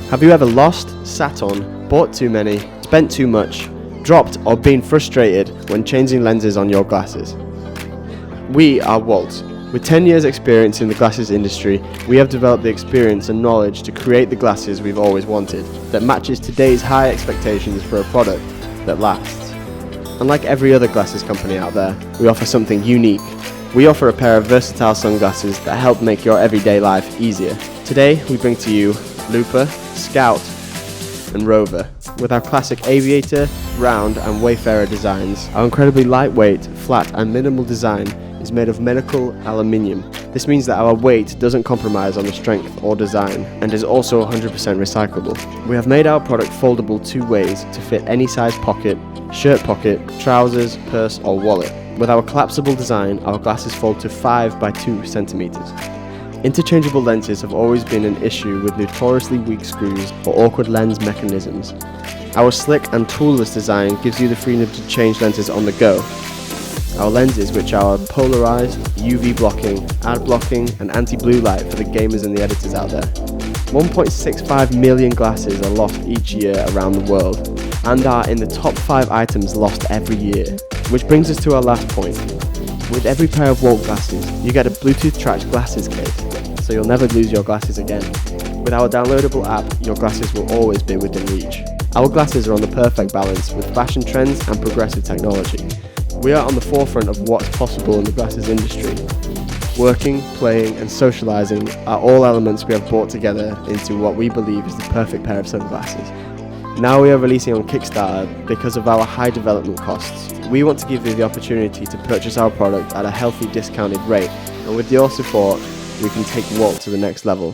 Have you ever lost, sat on, bought too many, spent too much, dropped or been frustrated when changing lenses on your glasses? We are Wolt. With 10 years experience in the glasses industry, we have developed the experience and knowledge to create the glasses we've always wanted, that matches today's high expectations for a product that lasts. Unlike every other glasses company out there, we offer something unique. We offer a pair of versatile sunglasses that help make your everyday life easier. Today, we bring to you Looper, Scout, and Rover. With our classic Aviator, Round, and Wayfarer designs, our incredibly lightweight, flat, and minimal design is made of medical aluminium. This means that our weight doesn't compromise on the strength or design, and is also 100% recyclable. We have made our product foldable 2 ways to fit any size pocket, shirt pocket, trousers, purse, or wallet. With our collapsible design, our glasses fold to 5 by 2 centimeters. Interchangeable lenses have always been an issue with notoriously weak screws or awkward lens mechanisms. Our slick and toolless design gives you the freedom to change lenses on the go. Our lenses, which are polarized, UV blocking, ad blocking, and anti-blue light for the gamers and the editors out there. 1.65 million glasses are lost each year around the world, and are in the top 5 items lost every year. Which brings us to our last point. With every pair of Wolt glasses, you get a Bluetooth tracked glasses case, so you'll never lose your glasses again. With our downloadable app, your glasses will always be within reach. Our glasses are on the perfect balance with fashion trends and progressive technology. We are on the forefront of what's possible in the glasses industry. Working, playing, and socializing are all elements we have brought together into what we believe is the perfect pair of sunglasses. Now we are releasing on Kickstarter because of our high development costs. We want to give you the opportunity to purchase our product at a healthy discounted rate, and with your support, we can take Wolt to the next level.